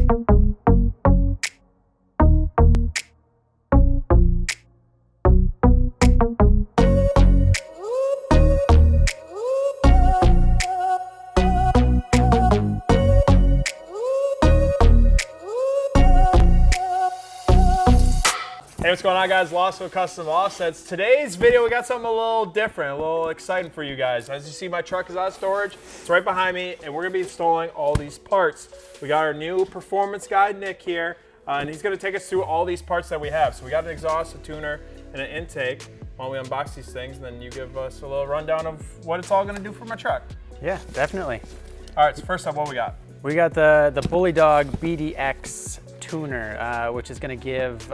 Hey, what's going on, guys? Lawson with Custom Offsets. Today's video, we got something a little different, a little exciting for you guys. As you see, my truck is out of storage. It's right behind me, and we're gonna be installing all these parts. We got our new performance guy, Nick, here, and he's gonna take us through all these parts that we have. So we got an exhaust, a tuner, and an intake. While we unbox these things, then you give us a little rundown of what it's all gonna do for my truck. Yeah, definitely. All right, so first up, what we got? We got the Bully Dog BDX tuner, which is gonna give,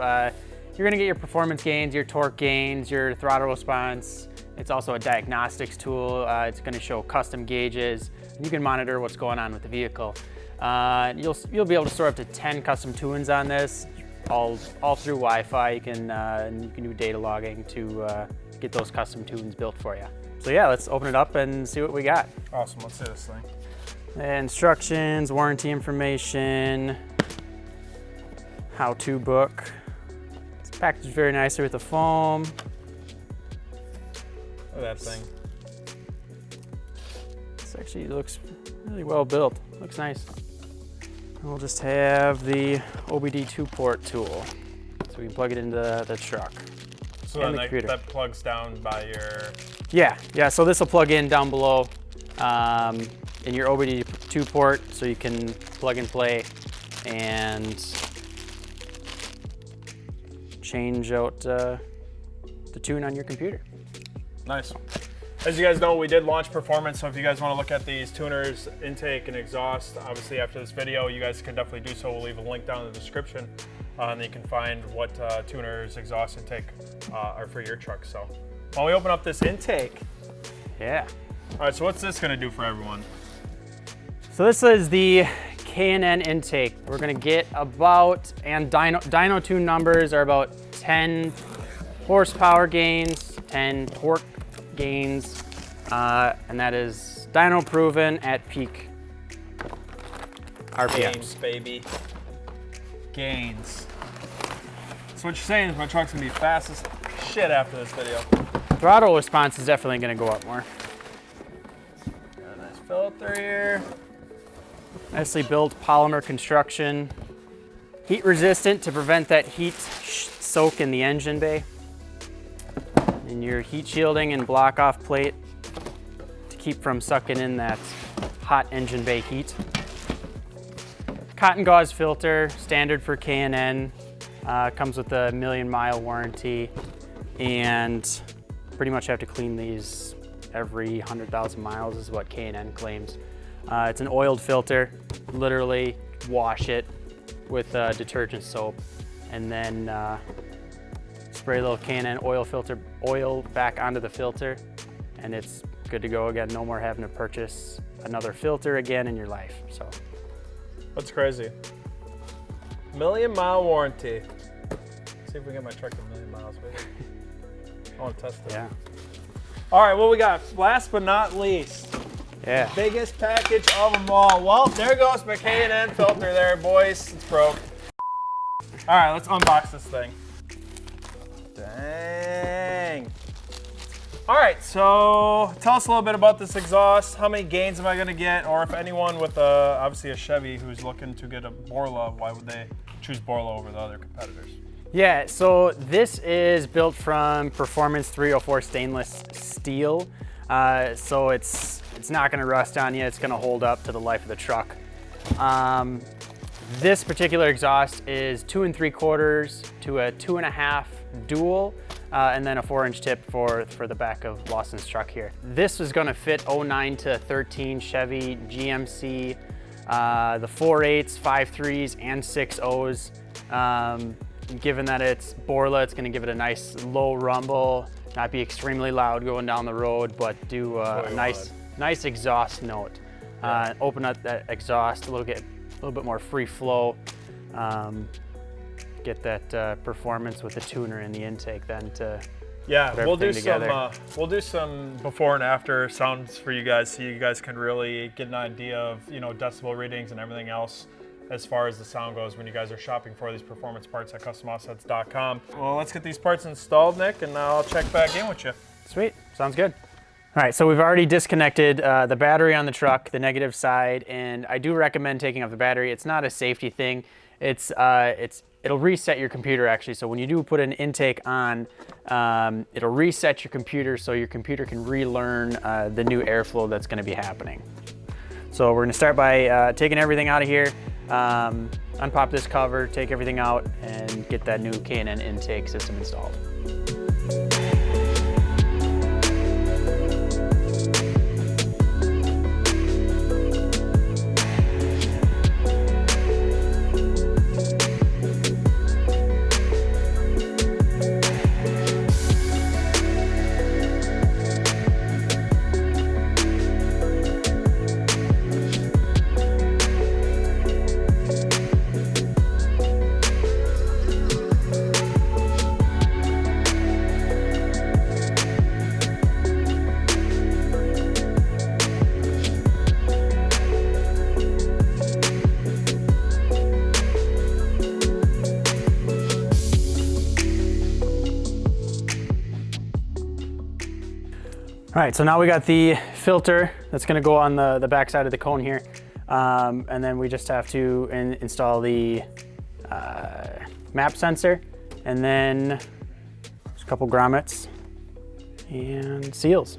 you're gonna get your performance gains, your torque gains, your throttle response. It's also a diagnostics tool. It's gonna show custom gauges, and you can monitor what's going on with the vehicle. You'll be able to store up to 10 custom tunes on this, all through Wi-Fi. You can do data logging to get those custom tunes built for you. So yeah, let's open it up and see what we got. Awesome, let's see this thing. Instructions, warranty information, how-to book. It's packaged very nicely with the foam. Look at that thing. This actually looks really well built. Looks nice. We'll just have the OBD2 port tool, so we can plug it into the truck. So then that plugs down by your... Yeah, so this will plug in down below in your OBD2 port, so you can plug and play and change out the tune on your computer. Nice. As you guys know, we did launch performance, so if you guys want to look at these tuners, intake, and exhaust, obviously after this video, you guys can definitely do so. We'll leave a link down in the description, and you can find what tuners, exhaust, intake are for your truck. So while we open up this intake. Yeah. All right, so what's this going to do for everyone? So this is the K&N intake. We're gonna get about, and dyno tune numbers are about 10 horsepower gains, 10 torque gains, and that is dyno proven at peak RPMs. Gains, baby. Gains. So what you're saying is my truck's gonna be fast as shit after this video. Throttle response is definitely gonna go up more. Got a nice filter here. Nicely built polymer construction. Heat resistant to prevent that heat soak in the engine bay. And your heat shielding and block off plate to keep from sucking in that hot engine bay heat. Cotton gauze filter, standard for K&N. Comes with a 1,000,000-mile warranty, and pretty much have to clean these every 100,000 miles is what K&N claims. It's an oiled filter. Literally wash it with detergent soap, and then spray a little K&N oil back onto the filter, and it's good to go again. No more having to purchase another filter again in your life. So that's crazy. 1,000,000-mile warranty. Let's see if we can get my truck to 1,000,000 miles. I want to test it. Yeah. All right, what we got? Last but not least. Yeah. Biggest package of them all. Well, there goes my K&N filter there, boys. It's broke. All right, let's unbox this thing. Dang. All right, so tell us a little bit about this exhaust. How many gains am I gonna get? Or if anyone with obviously a Chevy who's looking to get a Borla, why would they choose Borla over the other competitors? Yeah, so this is built from Performance 304 stainless steel. So it's not gonna rust on you. It's gonna hold up to the life of the truck. This particular exhaust is 2 3/4 to a 2.5 dual, and then a 4-inch tip for the back of Lawson's truck here. This is gonna fit 09 to 13 Chevy GMC, the 4.8s, 5.3s, and 6.0s. Given that it's Borla, it's gonna give it a nice low rumble, not be extremely loud going down the road, but do a nice exhaust note. Yeah. Open up that exhaust a little bit more free flow. Get that performance with the tuner in the intake then to we'll do some before and after sounds for you guys, so you guys can really get an idea of decibel readings and everything else as far as the sound goes when you guys are shopping for these performance parts at customoffsets.com. Well, let's get these parts installed, Nick, and I'll check back in with you. Sweet, sounds good. All right, so we've already disconnected the battery on the truck, the negative side, and I do recommend taking off the battery. It's not a safety thing. It'll reset your computer actually. So when you do put an intake on, it'll reset your computer so your computer can relearn the new airflow that's gonna be happening. So we're gonna start by taking everything out of here, unpop this cover, take everything out, and get that new K&N intake system installed. All right, so now we got the filter that's gonna go on the back side of the cone here. And then we just have to install the map sensor, and then just a couple grommets and seals.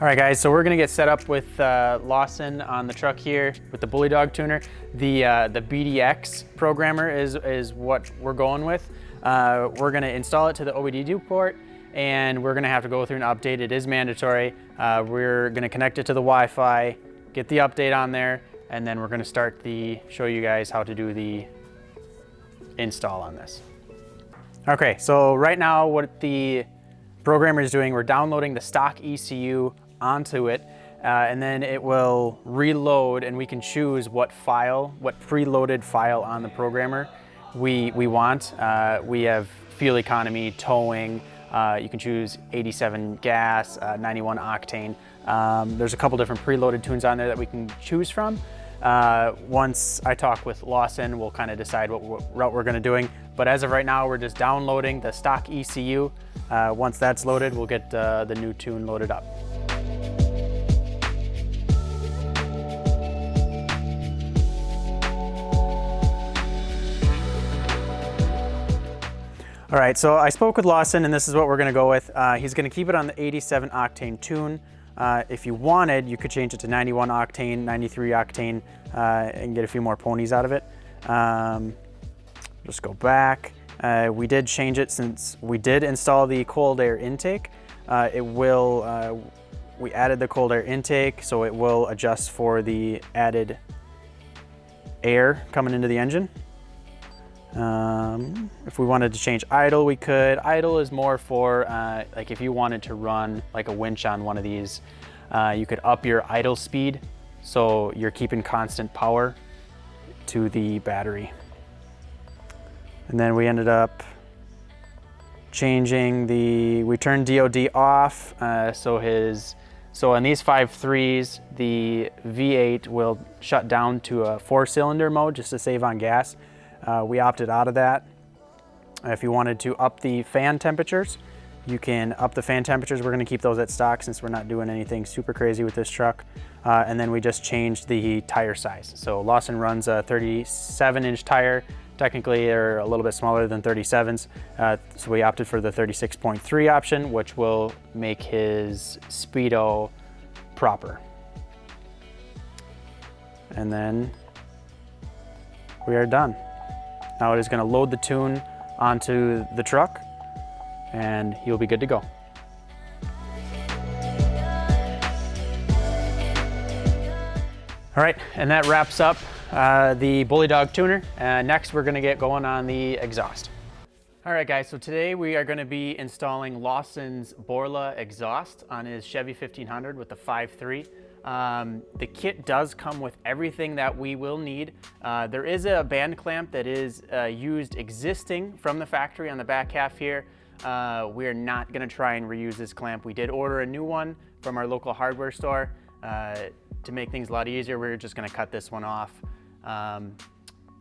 All right guys, so we're gonna get set up with Lawson on the truck here with the Bully Dog tuner. The BDX programmer is what we're going with. We're gonna install it to the OBD2 port, and we're gonna have to go through and update. It is mandatory. We're gonna connect it to the Wi-Fi, get the update on there, and then we're gonna show you guys how to do the install on this. Okay, so right now what the programmer is doing, we're downloading the stock ECU onto it, and then it will reload, and we can choose what preloaded file on the programmer we want. We have fuel economy, towing, you can choose 87 gas, 91 octane. There's a couple different preloaded tunes on there that we can choose from. Once I talk with Lawson, we'll kind of decide what route we're gonna doing. But as of right now, we're just downloading the stock ECU. Once that's loaded, we'll get the new tune loaded up. All right, so I spoke with Lawson, and this is what we're gonna go with. He's gonna keep it on the 87 octane tune. If you wanted, you could change it to 91 octane, 93 octane, and get a few more ponies out of it. Just go back. We did change it since we did install the cold air intake. We added the cold air intake, so it will adjust for the added air coming into the engine. If we wanted to change idle, we could. Idle is more for like if you wanted to run like a winch on one of these, you could up your idle speed so you're keeping constant power to the battery. And then we ended up changing we turned DOD off, so on these 5.3s, the V8 will shut down to a 4-cylinder mode just to save on gas. We opted out of that. If you wanted to up the fan temperatures, you can up the fan temperatures. We're gonna keep those at stock since we're not doing anything super crazy with this truck. And then we just changed the tire size. So Lawson runs a 37-inch tire. Technically, they're a little bit smaller than 37s. So we opted for the 36.3 option, which will make his speedo proper. And then we are done. Now it is gonna load the tune onto the truck, and he'll be good to go. All right, and that wraps up the Bully Dog tuner. Next, we're gonna get going on the exhaust. All right, guys, so today we are gonna be installing Lawson's Borla exhaust on his Chevy 1500 with the 5.3. The kit does come with everything that we will need. There is a band clamp that is used existing from the factory on the back half here. We're not gonna try and reuse this clamp. We did order a new one from our local hardware store. To make things a lot easier, we're just gonna cut this one off.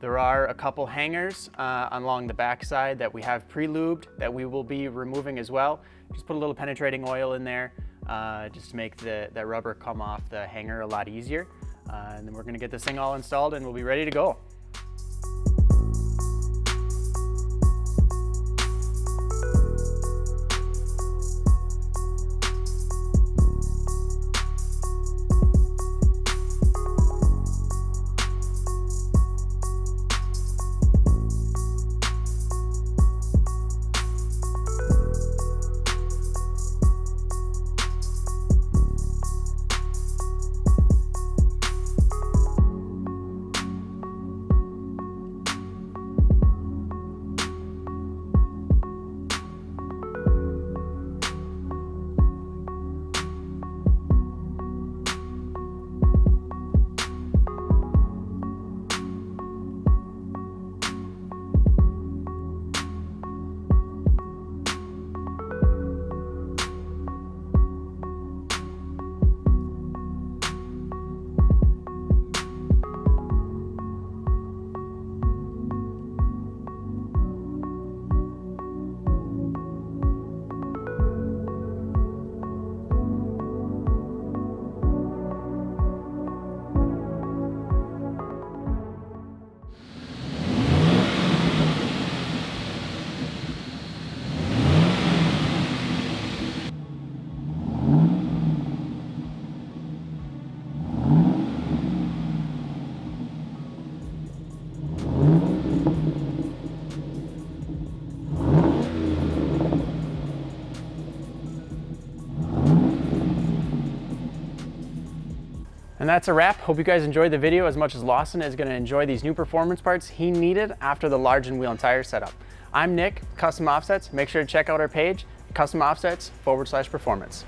There are a couple hangers along the back side that we have pre-lubed that we will be removing as well. Just put a little penetrating oil in there just to make that rubber come off the hanger a lot easier. And then we're gonna get this thing all installed and we'll be ready to go. And that's a wrap. Hope you guys enjoyed the video as much as Lawson is gonna enjoy these new performance parts he needed after the large and wheel and tire setup. I'm Nick, Custom Offsets. Make sure to check out our page, customoffsets.com/performance.